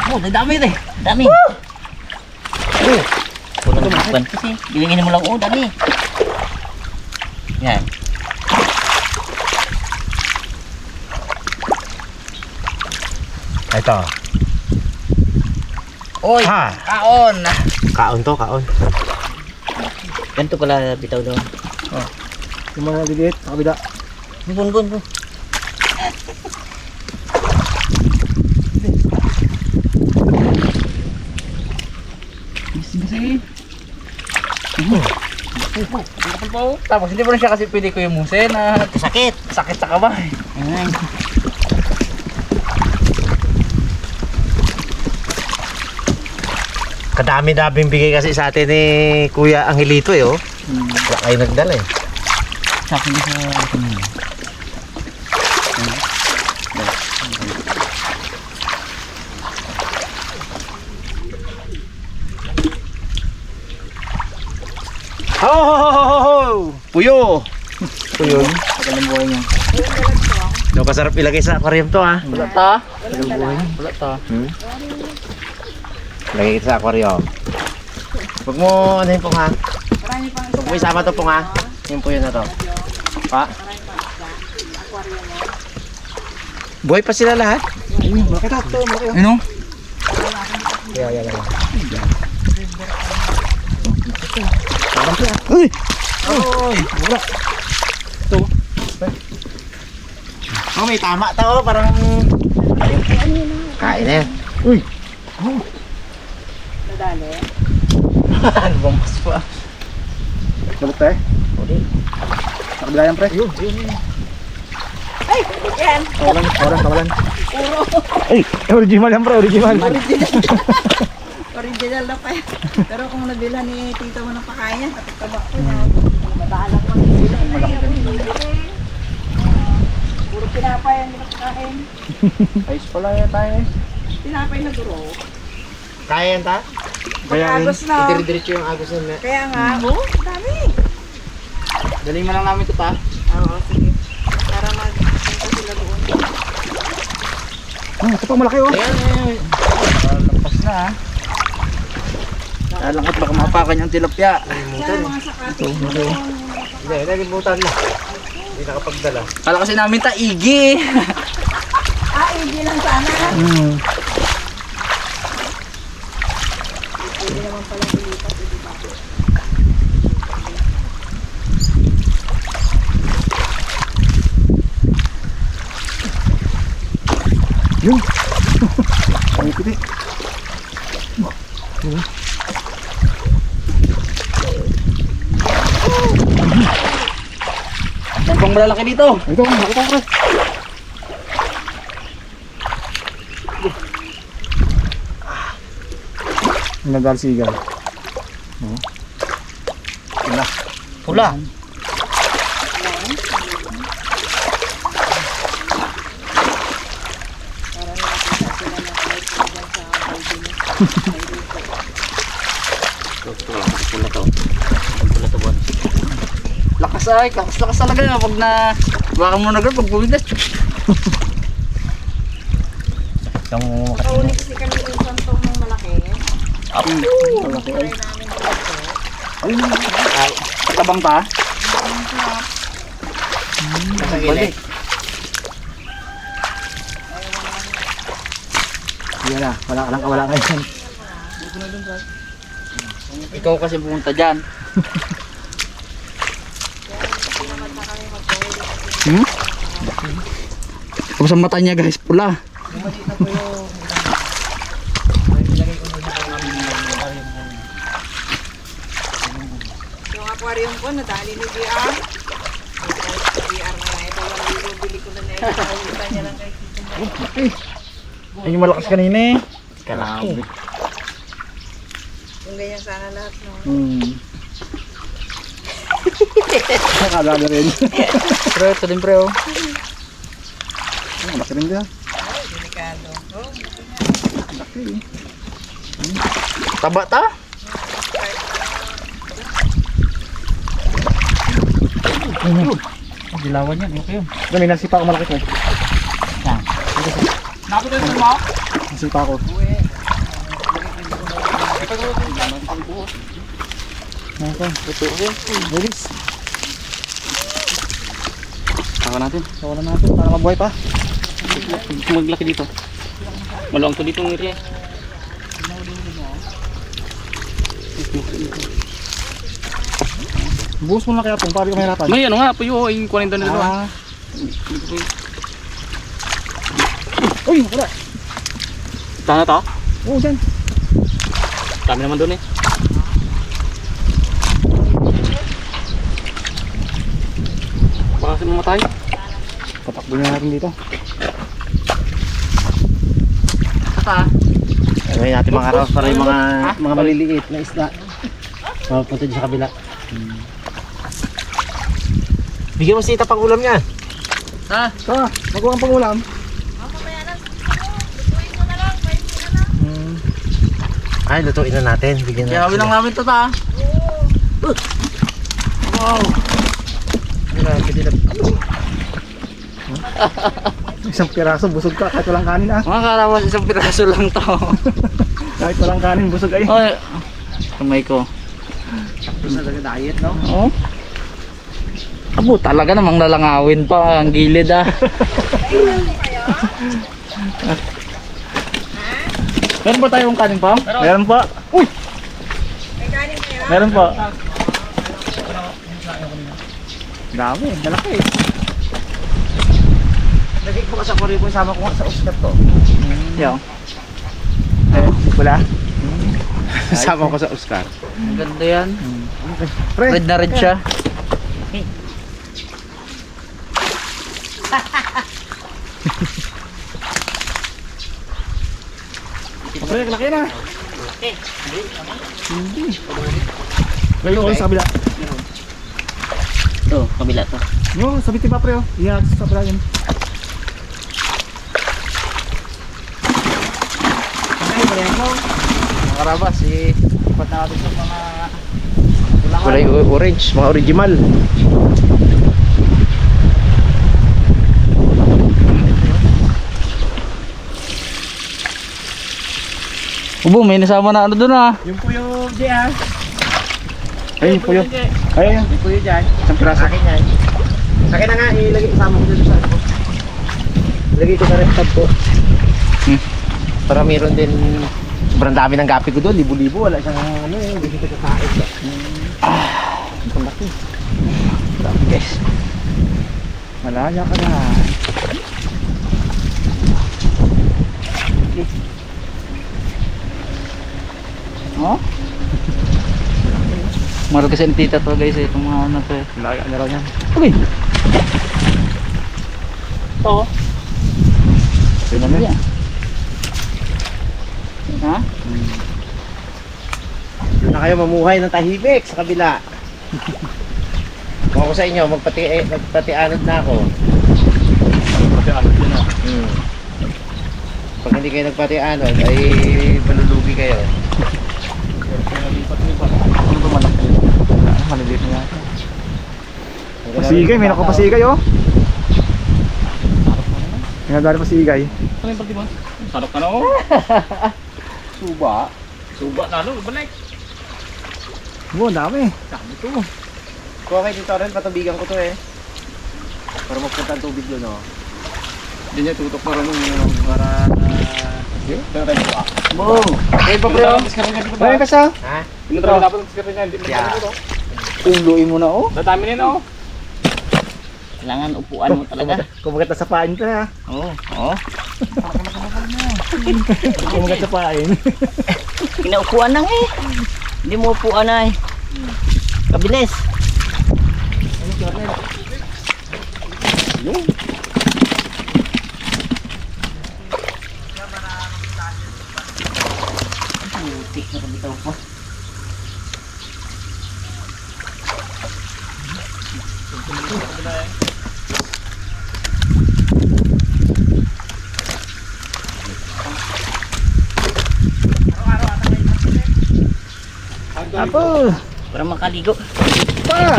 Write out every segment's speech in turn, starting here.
Oh, dami rin. Dami. Kulang naman kasi. Gilingin mo lang. Oh, dami. Yan. Ito. Oy, Ha. kaon. Kaon to, kaon. Ganito pala bitaw doon. Yung mga naliliit, sa kabila. Gun. Tapos hindi mo na siya kasi pwede ko yung musin na Sakit. sakit sa kamay. Ayan. Kadami-daming bigay kasi sa atin ni Kuya Angelito eh, oh. Wala kayo nagdala eh. Sakit sa Ho, ho, ho, ho, ho, ho! Puyo! Puyo. Tagal ng buhay niya. No, kasarap ilagay sa aquarium to, ha. Wala ta. Tagal ng buhay niya. Wala ta. Lagay kita sa aquarium. Huwag mo, ano yun pong ha? Huwag mo isama to pong ha? Yung puyo na to. Pa? Buhay pa sila lahat? Malaki ta. Malaki. Ano? Yan. Uy! Wala. Ito. Oh, may tama to. Parang... Kain na yan. Uy! Nadali. Ano bang mas pa? Balot tayo. Sa kabila yan, pre. Yun. Ay, yan. Kawalan. Puro. Ay, original yan, pre. Original. Original na pa yan. Pero kung nabilhan ni tita mo ng pakain yan, kapit-tabak ko na. Madalang mo sila. Puro pinapay ang pinakain. Ayos pala yan tayo eh. Pinapay na duro. Kaya yan, ta? Pag-agos na. Diretso yung agos na. Kaya nga, dami. Daling mo lang namin ito ta. Oo, sige. Para magpunta sila doon. Ito pa malaki, oh. Ayan. Lampas na ha. Alang at baka mapakan yung tilapia. Yan, mga sakati. Hindi, nalimutan na. Hindi nakapagdala. Kala kasi namin ta igi. Hindi lang sana. Hindi naman pala ilipat. Hindi ba? Yun. Ay, piti. Bang malalaki dito. Ito, nakita ko, pre. Nagalsigal. Pula. Pula to bon. Lakas talaga na pag na baka mo na pag bumigas. Yung Nakauli kasi kami yung santong ng malaki. Malaki ay. Try namin dito. Ay, tabang ta. Balik. Yan na, wala ka yan. Ikaw kasi pumunta dyan. Tapos ang mata niya guys, pula. Yung aquarium ko, nadali ni VR. VR na lang. Ito lang yung bili ko na ito. Nakalimutan niya lang kay Tito mo. Ay, yung malakas kanina eh. Kalaki. Kung ganyan sana lahat, no? Nakadala rin. Pre, ito din pre oh. Malaki rin dyan. Delikado. Oh, Taba ta? Dilawan yan, okay yun. Dami, nasipa ko malaki ko. Nakapit ito mo? Sipa ko. Bilis. Tawa natin. Tawanan natin para mabuhay pa. Maglaki dito. Maluwang to dito ng area. Buhos mo na kaya pong para di ka mahirapan. May ano nga, puyo, yung 40 na dito. Ah. Uy, wala. Tahan na to? Oo, dyan. Dami naman doon eh. Baka kasi mamatay. Patakbo na natin dito. Gawin natin mga raws para yung mga maliliit na isda. Mapunta dyan sa kabila. Bigyan mo sita pang ulam niya. Ha? Ito, magawa ang pangulam. Ay, lutuin na natin. Bigyan Kaya natin. lang namin to ta. Wow. Grabe din. Isang piraso, busog ka kahit walang kanin ah. Mga karawas, isang piraso lang to. Kahit walang kanin, busog ay. Oy, kamay ko. Tapos na talaga diet, no? Oo. Abo, talaga namang lalangawin pa ang gilid ah. Meron ba tayong kanin pa? Meron pa. Uy! May kanin kayo? Meron pa. Dami, malaki. Lagay ko sa aquarium ko, isama ko nga sa Oscar to. Yo. Wala. Isama ko sa Oscar. Ang ganda yan. Pre, Red na red siya. pre, laki na. Hindi. Ngayon ko sa kabila. Ito, kabila to. Yung sabitin pa pre oh. Iyan sa kabila yun. Mga karabas, ipat natin sa mga kulay orange, mga original. Ubo, may nasama na ano doon ah. Yung puyo dyan. Ay, yung puyo. Ay, Yung puyo dyan. isang piraso. Akin yan. Akin na nga, ilagay isama ko dito sa ano. Ilagay ko sa rest tab ko. Para meron din, sobrang dami ng gapi ko doon, libo-libo. Wala siyang ano eh, hindi kita kakain. Ang laki. Grabe guys. Malaya ka na. Oh? Mahal kasi ang tita to guys, itong mga ano to eh. Malaya na raw yan. Uy! Ito. Tingnan mo yan. Ha? Doon na kayo mamuhay ng tahimik sa kabila. Kung ako sa inyo, magpatianod na ako. Pati alot yun ah. Pag hindi kayo nagpatianod, ay malulugi kayo. Ano ba malaki? Maliliit na yata. Pasigay, may nakapasigay oh. Pinadali pasigay. Ano yung pati mo? Sarap ka na oh. Suba. Suba na ano, balik. Oo, dami. Dami to. Kuha kayo dito rin, patubigan ko to eh. Para magpunta ang tubig doon oh. Hindi niya tutok para nung Para... Wow! Okay pa bro? Ayun ka sa? Ha? Pinutro dapat ang skirt niya, hindi Yeah. Tuluin mo na oh. Dadami nila oh. Kailangan upuan mo talaga. Kumagat na sa pain ka ha. Oo. Oo. Kumagat sa pain. Kinaupuan lang eh. Hindi mo upuan ay. Kabilis. Putik na kabitaw ko. Apo! Para makaligo. Pa!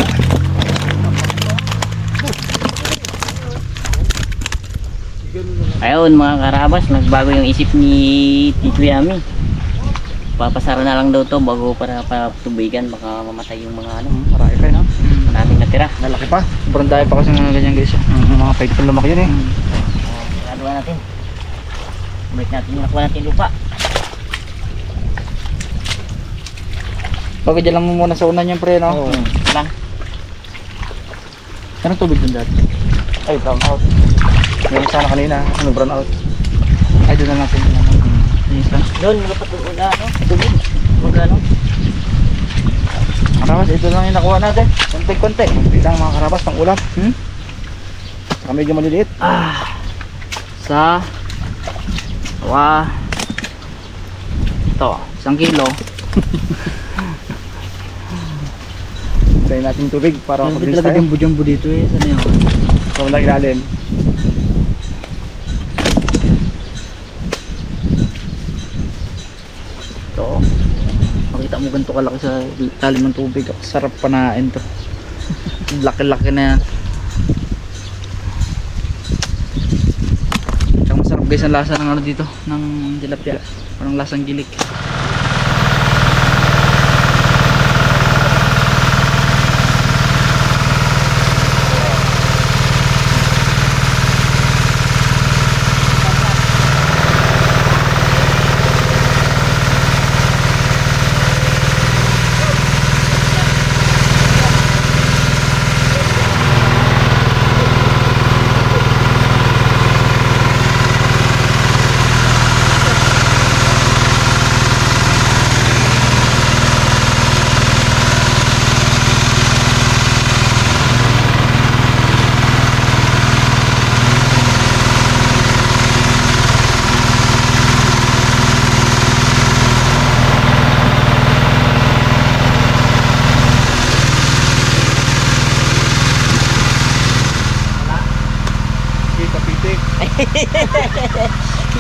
Ayun mga karabas, nagbago yung isip ni Tito Yami. Papasara na lang daw to bago para tubigan, baka mamatay yung mga ano. Marami pa yun, no? Maraming natira. Malaki pa. Sobrang dahil pa kasi ng ganyan guys. Mga pahit pa lumaki yun eh. Siguraduhan natin. Balik natin yung nakuha natin lupa. Pagkadya lang mo muna sa unan yung pre, no? Oo. Lang. Anong tubig dun dati? Ay, brown out. Yung sana kanina, ano brown out? Ay, doon na natin. Yes, lang. Doon, magpatuloy na ano, tubig. Magano? Karabas, ito lang yung nakuha natin. Konti-konti. Konti lang mga karabas, pang ulam. Saka medyo maliliit. Sa ito, 1 kilo. Tayo natin yung tubig para Hindi mapabilis talaga tayo. jumbo-jumbo dito eh. Sana yun? So, walang ilalim. Ito. Makita mo ganito kalaki sa lalim ng tubig. Sarap panain to. Laki-laki na yan. Tsaka masarap guys ang lasa ng ano dito, ng tilapia. Parang lasang gilik.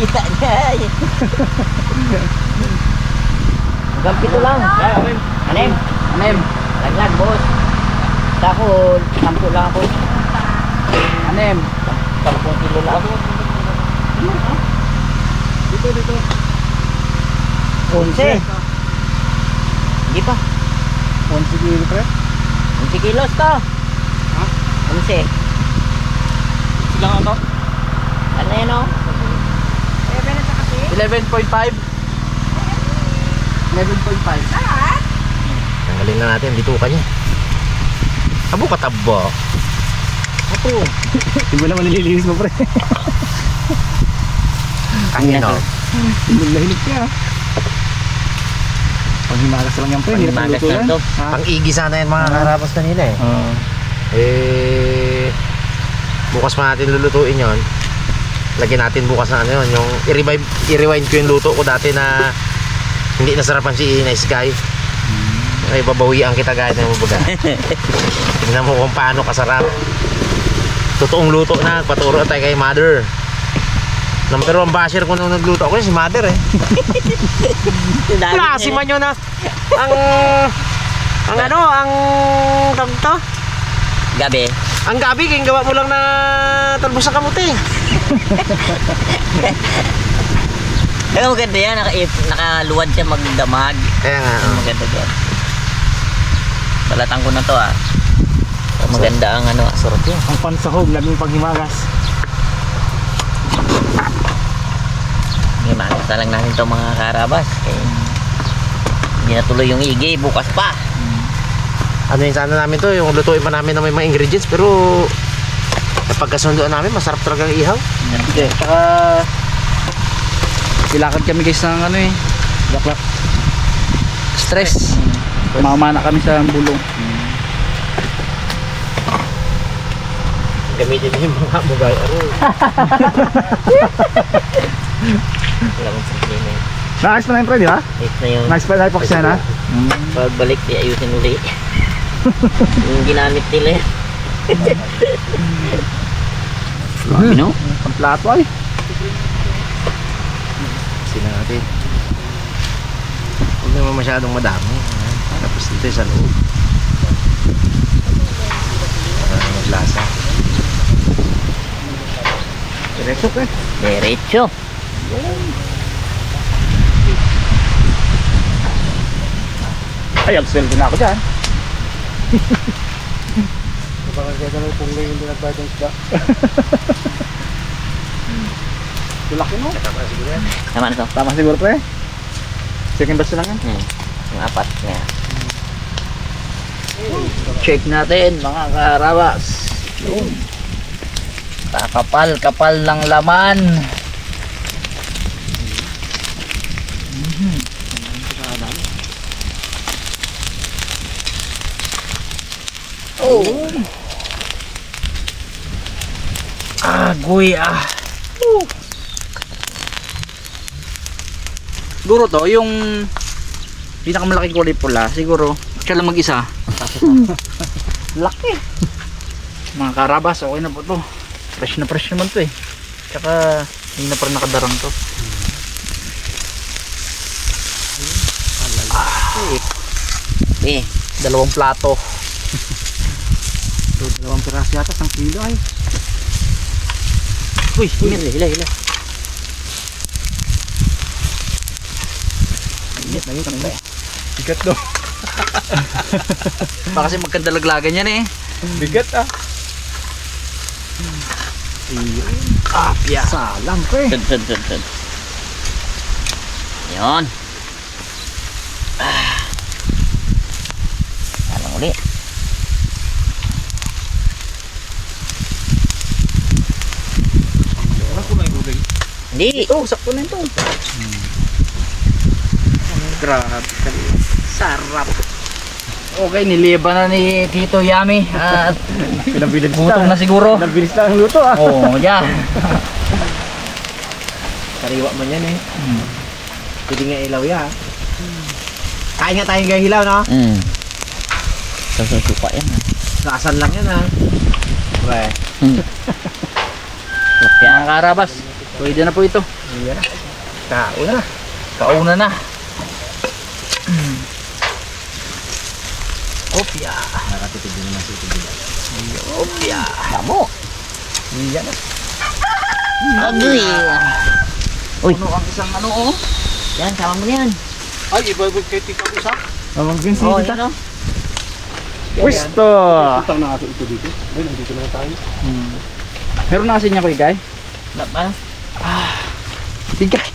Kita niya eh. Hanggang 7 lang. Anim. Laglag boss. Ako, 10 lang ako. 10 kilo lang. Dito. 11. Hindi pa. 11 kilo pre. 11 kilos to. 11. Silang ano? Ano yan o? 11.5. 11.5. Tanggalin na natin, dito ka niya. Abo katabo. Apo. Di ba naman nililinis mo pre? Kanino? Hilig ka. Panghimagas lang yan pre. Hindi na Panghimagas paluto lang yan. to. Pang-igi sana yan mga karabas kanina eh. Bukas pa natin lulutuin yon. Lagyan natin bukas na ano yun, yung i-rewind ko yung luto ko dati na hindi nasarapan si Nice Guy. Ay, babawian kita guys ng mabuga. Tingnan mo kung paano kasarap. Totoong luto na, paturo tayo kay Mother. Number 1 basher ko nung nagluto ako si Mother eh. Klase man yun na ang tawag to? Gabi. Ang gabi, kaya gawa mo lang na talbos sa kamuti. Ay, maganda yan. Nakaluwad siya magdamag. Kaya nga, Maganda yan. Balatan ko na to ah. Maganda ang ano ah. sarap yun. Ang pansahog, laging panghimagas. Himagas na lang natin to mga karabas. Kaya hindi na tuloy yung igi. Bukas pa. Ano yung sana namin to, yung lutuin pa namin na may mga ingredients, pero pagkasunduan namin, masarap talaga ang ihaw. Hindi, saka ilakad kami guys ng ano eh, baklak. Stress. Mamana kami sa bulong. Gamitin yung mga bugay. Wala kong sabihin eh. Nice pa na yung pre, di ba? Ito na yung Nice pa na yung paksyan ha? pagbalik, ayusin uli. Yung ginamit nila eh. Grabe no? Ang plato ay. Sina natin. Huwag naman masyadong madami. Tapos dito sa loob. Para maglasa. Diretso ka. Diretso. Ay, absel din ako dyan. Baka kaya naman kung may hindi nagbayad ng isda. Laki mo. Tama siguro yan. Tama na to. Tama siguro pre. Second batch lang yan. Yung apat nga. Check natin mga karabas. Kapal ng laman. Oh. Agoy ah. Siguro to, yung pinakamalaking kulay pula, siguro siya lang mag-isa. Laki. Mga karabas, okay na po to. Fresh naman to eh. Tsaka hindi na pa rin nakadarang to. Eh, Dalawang plato. So, 2 piraso yata, 1 kilo ay. Uy, hila. bigat do. Baka kasi magkandalaglagan yan eh. Bigat ah. Apya. Salang ko eh. Sud. Yun. Salang uli. Hindi. Oh, sakto na ito. Grabe. Sarap. Okay, niliba na ni Tito Yami at Pinabilis gutom na siguro. Pinabilis na ang luto ah. Oo, yeah. Sariwa man yan eh. Pwede nga ilaw ya. Kain nga tayong gaya hilaw no? Susuka yan. Kasan lang yan ha. Pre. Kaya ang karabas. Pwede na po ito. Iya na. Kauna na. Kauna na. Opya. Nakatipid din naman sa ito dito. Opya. Damo. Iya na. Agoy. Uy. Ano ang isang ano oh? Yan, sama mo yan. Ay, iba-iba kay Tito Usak. Amang gansi Oh, yan o. Pwesto. Utang na ato ito dito. Ay, nandito na tayo. Meron na kasi niya kay Guy. Ano? Bigat.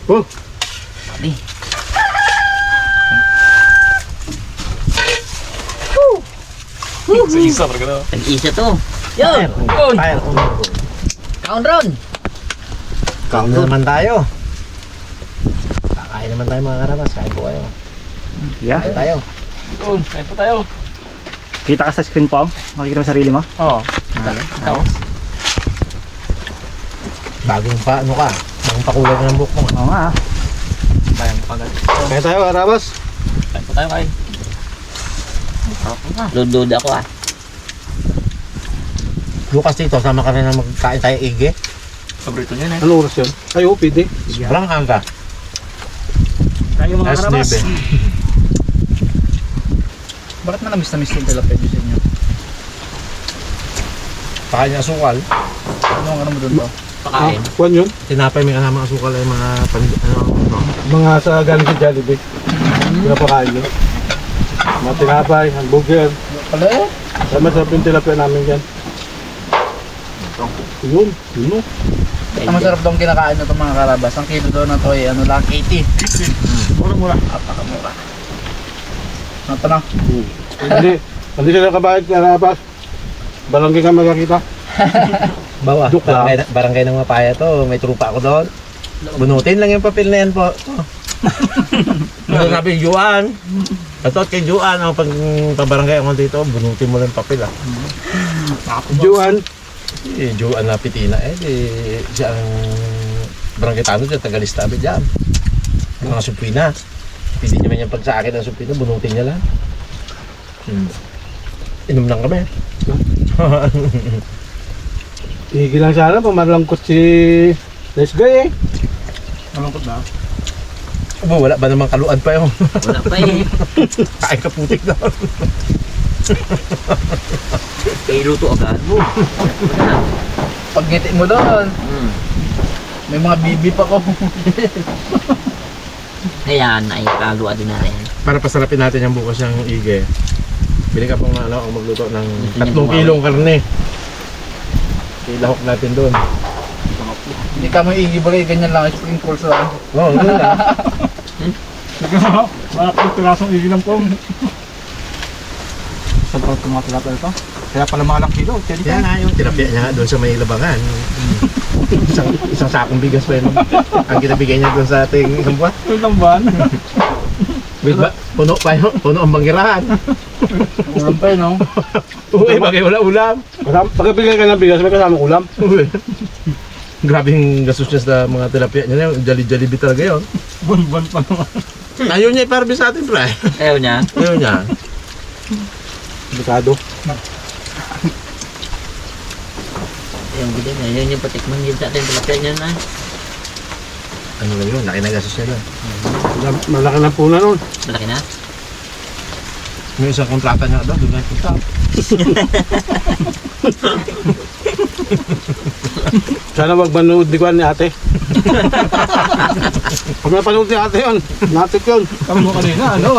Oh, Sabi. Isa talaga na. Tag-isa to. Yun. fire. Count ron. Kain na naman tayo. Kakain naman tayo mga karabas. Kain po kayo. Yeah. Kain tayo. Kain po tayo. Kita ka sa screen po? Makikita mo sarili mo? Oo. Bagong pa, ano ka? Bagong pakulay ka ng buhok mo. Oo nga. Bayang pagal. Kain tayo karabas. Kain po tayo kay. Lulod ako ah. Bukas dito, sama ka rin na magkain tayo ige. Paborito niya na. Ano oras yun? Ay, oh, pwede. Walang hangga. Tayo mga Last karabas. nebe. Bakit na miss yung tilapia sa inyo? Pakain niya asukal. Ano ang ano mo doon to? Pakain. Kuwan yun? Tinapay may kasama asukal ay mga mga sa galing sa Jollibee. Pinapakain yun. Mga tinapay, hamburger. Pala eh? Masarap yung tilapia namin dyan. Yun, yun o. Ang masarap daw ang kinakain na itong mga karabas. Ang kilo daw na ito ay ano lang, 80. Mura-mura. Apaka-mura. Ano pa na? Hindi sila kabayad karabas. Balanggi ka magkakita. Bawa, barangay ng Mapaya to. May trupa ako doon. Bunutin lang yung papel na yan po. Ano sabi, Juan. Ito kay Juan, ang pag-barangay ako dito, bunutin mo lang yung papel ah. Juan. Eh, Juan na Pitina siya ang barangay tanong dyan, Tagalistabi dyan. Yung mga supina. Pili niya man yung pag sa akin ng supina, bunutin niya lang. Inom lang kami. Higi lang sana, pamalangkot si Let's go eh. Malungkot na. Wala ba namang kaluan pa yun? Wala pa eh. Kain ka putik na. Iluto agad mo. Pag ngiti mo doon, may mga bibi pa ko. Ayan, ay kaluwa din natin. Para pasarapin natin yung bukas yung ige. Bili ka pong ano, ang magluto ng Hindi 3 kilong karne. Ilahok natin doon. Hindi ka may igibagay, ganyan lang, sprinkle sa Oo, ano na. mga pirasong igi ng pong. Saan pa tumatulap ito? Kaya pala malang kilo. Yan na yung tinapya niya doon sa may labangan. isang sakong bigas pa yun. Ang kinabigay niya doon sa ating isang buwan. Isang buwan? Wait ba? Puno pa yun. Puno ang bangirahan. Ulam pa yun, no? Uy, bagay wala ulam. Pagkabigyan ka ng bigas, may kasamang ulam. Uy. Grabe yung gastos niya sa mga tilapia niya. Jali-jalibi talaga yun. Buwan-buwan pa naman. Ayaw niya iparbi sa atin, pre. Ayaw niya. Ayaw niya. Bukado. Ayun, gila na. Yun yung patikman yun sa atin. Tilapia niya na. Ano lang yun? Laki na gastos niya doon. Malaki na po na nun. Malaki na. Yung isang kontrata niya doon, doon na punta. Sana wag manood ni Kwan ni ate. Pag napanood ni ate yun, natik yun. Kami mo kanina, ano?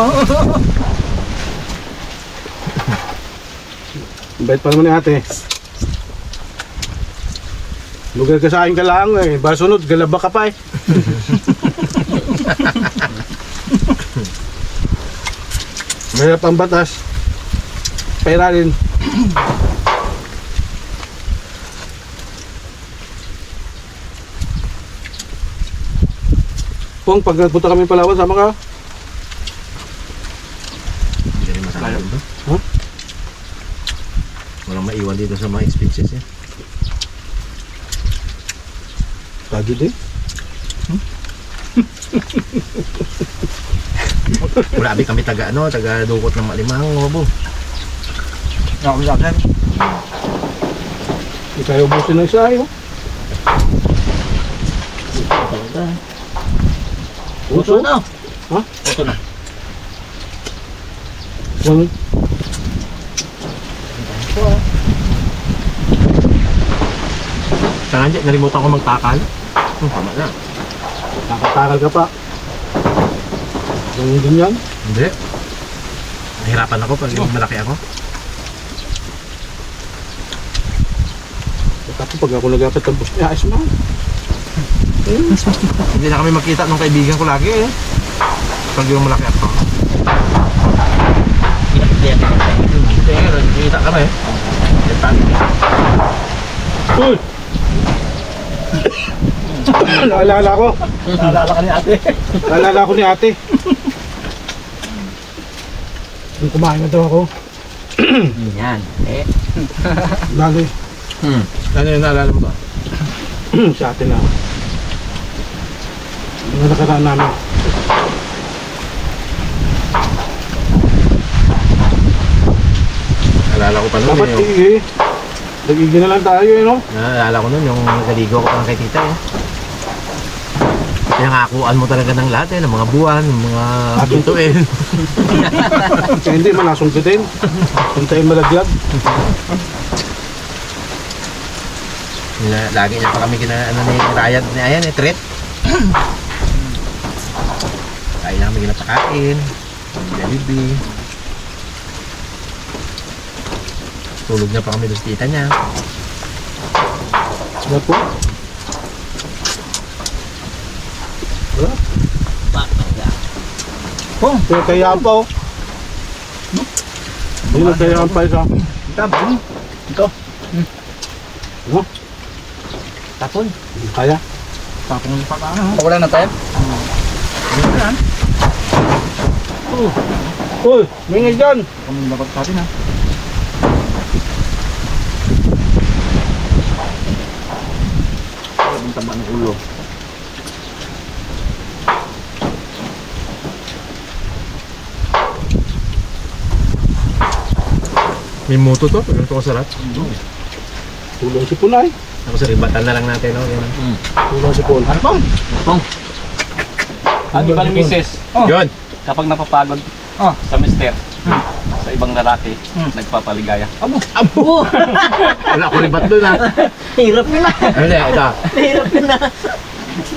Bait pa naman ni ate. Lugar ka sa akin ka lang eh. Ba sunod, galaba ka pa eh. Mahirap ang batas. Pera rin. Pong, pag nagpunta kami Palawan, sama ka? Hindi rin masakala doon. Huh? Walang maiwan dito sa mga expenses eh. Lagi din. Grabe kami taga ano, taga dukot ng Malimang, Ngobo. Ako sa akin. Hindi tayo ubusin ng isa eh. Talaga. Uso? na. Ha? Uso na. Walang Saka hindi, nalimutan ko magtakal. Tama na. nakatagal ka pa. Ganyan din yan. Hindi. Nahirapan ako pag yung malaki ako. Tapos pag ako nagapit ang bus niya, ayos mo. Hindi na kami magkita nung kaibigan ko lagi eh. Pag yung malaki ako. Pinapilihan ka na. Hindi, nagkita kami. Uy! Naalala ko. Naalala ka ni ate. Naalala ko ni ate. Nung kumain na daw ako. Yan. Eh. Lalo Ano yung naalala mo ba? sa atin na. Ano nakaraan namin. Naalala ko pa nun Dapat yung... nagiging na lang tayo eh no? Naalala ko nun yung nagaligo ko pa kay tita eh. Pinangakuan mo talaga ng lahat eh, ng mga buwan, ng mga bituin. Kaya hindi malasungkitin. Kung tayo malaglag. Lagi niya pa kami ano ni Ryan ni Ayan eh, treat. Kaya na kami ginapakain, Jollibee. Tulog na pa kami doon sa tita niya. Diba po? Wala. Oh, kaya kaya pa oh. Hindi na kaya pa isa. Ito. Ano? Tapon. Kaya? Tapon ng pata. Wala na tayo? Uy, mingay dyan. Kami dapat sa atin ha. Ang taba ng ulo. May muto to, pag ito ko sarap. Tulong si Punay. Ako sa ribatan na lang natin, no? Yan. Tulong si Pun. Ano pong? Pong. Ano ba ni Mrs.? Yun! Kapag napapagod Oh. sa mister, sa ibang lalaki, nagpapaligaya. Abo! Abo! Wala ko ribat doon ha. Hirap yun na. Hindi, ito. Hirap yun na.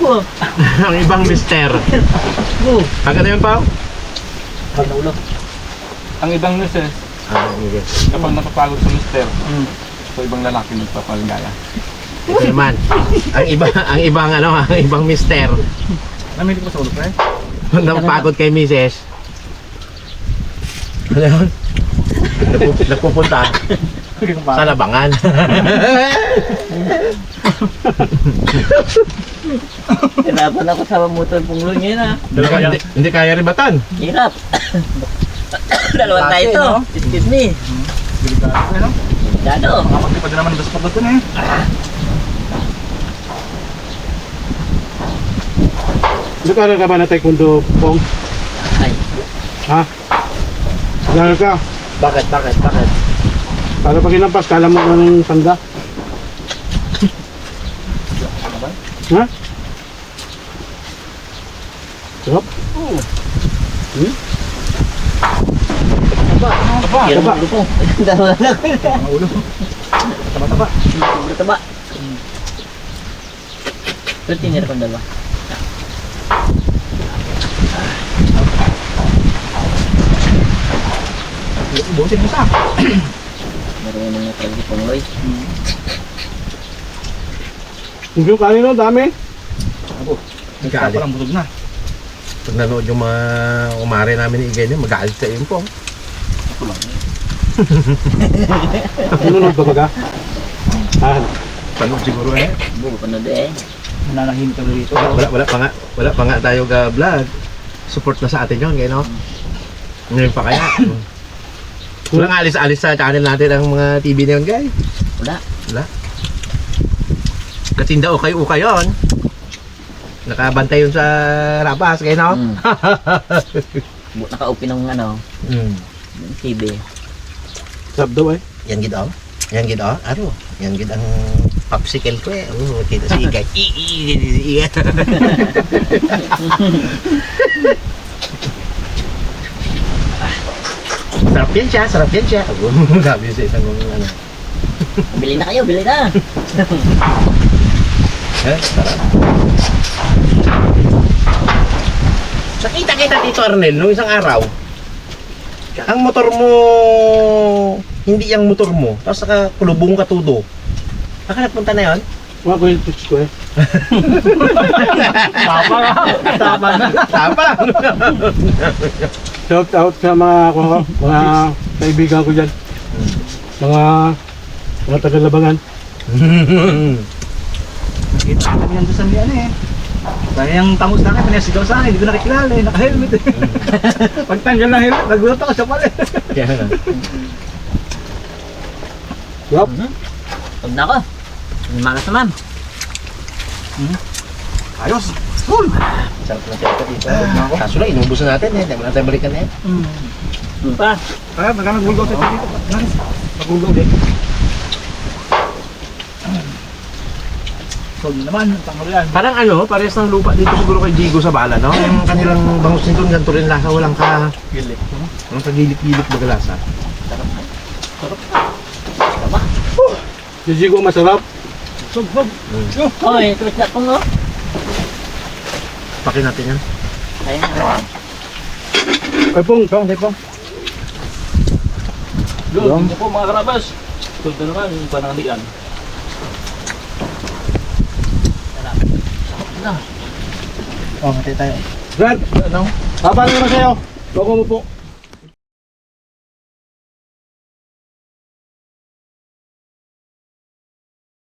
Oh. Ang ibang mister. Oh. Agad na yun, Pao? Ang ibang nurses, Okay. kapag napapagod sa mister, so ibang lalaki nagpapaligaya. Ito naman. Ang ibang mister. Namilig mo sa ulo, pre? Pag napapagod kay Mrs. Ano yun? Nagpupunta sa labangan. Hirapan ako sa motor punglo niya na. Hindi kaya ribatan. Hirap. Dalawa tayo to. Excuse me. Ano? Dado. Makapagdi pa din naman sa pagdato na eh. Nag-aaral ka ba na taekwondo, Pong? Ay. Ha? Nag-aaral ka? Bakit? Para pag inampas, kala mo ng tanda? Ha? Sarap? Hirap ang lupong. Dalawa lang. Ulo. Taba-taba. Taba. Pero tinira kong dalawa. Busin mo sa. Marunong na talaga si Pongloy. Yung kanino, dami. Kaya palang butog na. Pag nanood yung mga umare namin ni Igay niya, mag-aalit sa iyo, Pong. Nunod ba baga? Ah, Panood siguro eh. Buo pa na de. Nananahimik ka dito. Wala pa nga tayo ga-vlog. Support na sa atin yun, gano'n. Ngayon pa kaya. Walang alis-alis sa channel natin ang mga TV na yun, guys. Wala. Katinda ukay-ukay yun. Nakabantay yun sa rabas, gano'n. Naka-open ng ng TV. sarap daw eh. Yan gid oh. Yan gid oh. Ano? Yan gid ang popsicle ko eh. Oh, kita si Igay. Sarap yan siya. Sabi sa isang ano. Bili na kayo, bili na. Sarap. Nakita kita dito, Arnel, nung isang araw. Ang motor mo, hindi yung motor mo. Tapos kulubong ka tudo. Baka nagpunta na yon? Wala ko yung tips ko eh. Tama. Shout out sa mga kaibigan ko dyan. Mga taga-labangan. Nakita ko yan doon sa miyan eh. Kaya yung tamos na akin, pinasigaw sa akin, hindi ko nakikilala eh, naka-helmet eh. Pagtanggal ng helmet, nagulat ako siya pala eh. Yup. Huwag na ako. Makas naman. Ayos! Cool! Sarap na siya dito. Kaso lang, inubos na natin eh. Hindi mo natin balikan eh. Ano pa? Kaya nagulgaw sa dito. Nagulgaw din. So naman, tanggal yan. Parang ano, parehas ng lupa dito siguro kay Jigo sa Bala, no? Yung kanilang bangus nito, ganito rin lasa, walang Gilik. walang kagilit-gilit baga lasa. Yung jigo masarap. Sub! Hoy, tulis na pong oh. Pakin natin yan. Ayun na. Ay Pong, Doon po mga karabas. Ito naman yung pananglian. Oh, matay tayo. Brad, paano naman sa'yo? Bago mo po.